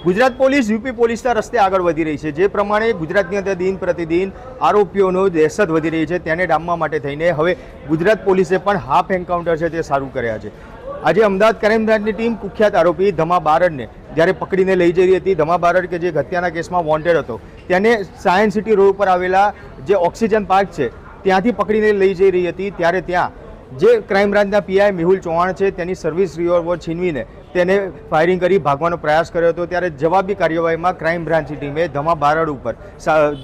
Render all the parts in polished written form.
Gujarat police UP પોલીસના રસ્તે આગળ વધી રહી છે। જે પ્રમાણે ગુજરાતની અંદર દિન પ્રતિદિન આરોપીઓનો દહેશત વધી રહી છે તેને ડામવા માટે થઈને હવે ગુજરાત પોલીસે પણ હાફ એન્કાઉન્ટર છે તે શરૂ કર્યા છે। આજે અમદાવાદ ક્રાઇમ બ્રાન્ચની ટીમ કુખ્યાત આરોપી ધમા બારડને જ્યારે પકડીને લઈ જઈ રહી હતી, ધમા બારડ કે જે હત્યાના કેસમાં વોન્ટેડ હતો તેને સાયન્સ સિટી રોડ પર આવેલા જે ઓક્સિજન પાર્ક છે ત્યાંથી પકડીને લઈ જઈ રહી હતી, ત્યારે ત્યાં જે ક્રાઇમ બ્રાન્ચના પીઆઈ મેહુલ ચૌહાણ છે તેની સર્વિસ રિવોલ્વર છીનવીને તેને ફાયરિંગ કરી ભાગવાનો પ્રયાસ કર્યો હતો। ત્યારે જવાબી કાર્યવાહીમાં ક્રાઇમ બ્રાન્ચની ટીમે ધમા બારડ ઉપર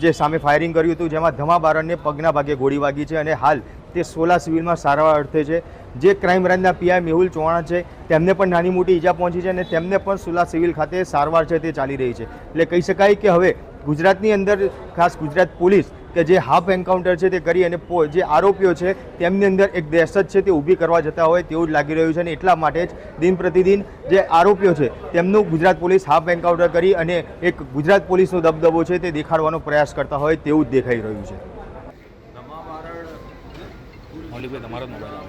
જે સામે ફાયરિંગ કર્યું હતું, જેમાં ધમા બારડને પગના ભાગે ગોળી વાગી છે અને હાલ તે સોલા સિવિલમાં સારવાર અર્થે છે। જે ક્રાઇમ બ્રાન્ચના પીઆઈ મેહુલ ચૌહાણ છે તેમને પણ નાની મોટી ઈજા પહોંચી છે અને તેમને પણ સોલા સિવિલ ખાતે સારવાર છે તે ચાલી રહી છે। એટલે કહી શકાય કે હવે ગુજરાતની અંદર ખાસ ગુજરાત પોલીસ કે જે હાફ એન્કાઉન્ટર છે તે કરી અને જે આરોપીઓ છે તેમની અંદર એક દહેશત છે તે ઊભી કરવા જતા હોય તેવું જ લાગી રહ્યું છે અને એટલા માટે જ દિન પ્રતિદિન જે આરોપીઓ છે તેમનું ગુજરાત પોલીસ હાફ એન્કાઉન્ટર કરી અને એક ગુજરાત પોલીસનો દબદબો છે તે દેખાડવાનો પ્રયાસ કરતા હોય તેવું જ દેખાઈ રહ્યું છે। તમારો મોબાઈલ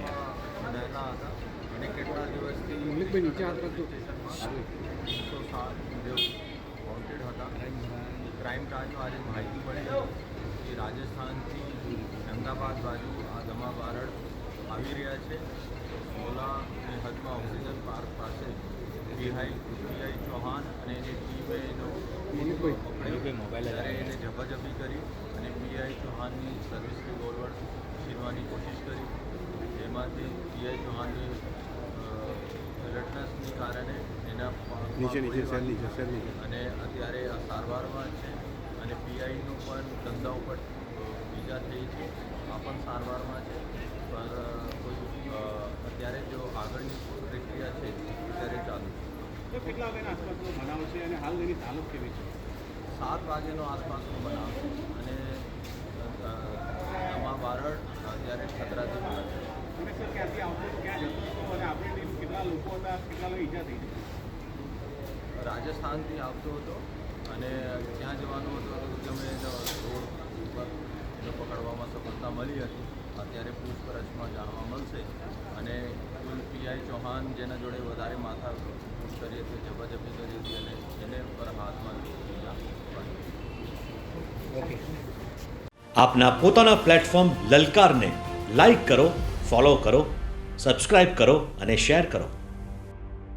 ક્રાઇમ બ્રાન્ચમાં આજે માહિતી મળી કે રાજસ્થાનથી અમદાવાદ બાજુ આ ધમા બારડ આવી રહ્યા છે। સોલાની હદમાં ઓક્સિજન પાર્ક પાસે પીઆઈ ચૌહાણ અને એની ટીમે મોબાઈલ એને ઝપાઝપી કરી અને પીઆઈ ચૌહાણની સર્વિસ રિવોલ્વર છીનવાની કોશિશ કરી। એમાંથી પીઆઈ ચૌહાણની એલર્ટનેસને કારણે એના અને અત્યારે આ સારવારમાં છે અને પીઆઈનું પણ ધંધા ઉપર ઈજા થઈ છે, આ પણ સારવારમાં છે। પર અત્યારે જો આગળની પ્રક્રિયા છે અત્યારે ચાલુ છે। કેટલા વાગ્યાના આસપાસનો બનાવ છે અને હાલ એની હાલત કેવી છે? 7 વાગ્યાનો આસપાસનો બનાવ છે અને ધમા બારડ અત્યારે ખતરાથી બહાર છે। અને સર ક્યાંથી આવતો હતો, ક્યાં જતો હતો અને આપણી ટીમ કેટલા લોકો હતા, કેટલા લોકો ઈજા થઈ છે? રાજસ્થાનથી આવતો હતો અને ત્યાં જવાનું હતું તો અમે રોડ ઉપર એને પકડવામાં સફળતા મળી હતી। અત્યારે પૂછપરછમાં જાણવા મળશે અને કુલ પીઆઈ ચૌહાણ જેના જોડે વધારે માથા કરી હતી, ઝપાઝપી કરી હતી અને એને પર હાથમાં ઈજા પડી। આપના પોતાના પ્લેટફોર્મ લલકારને લાઈક કરો, ફોલો કરો, સબસ્ક્રાઇબ કરો અને શેર કરો।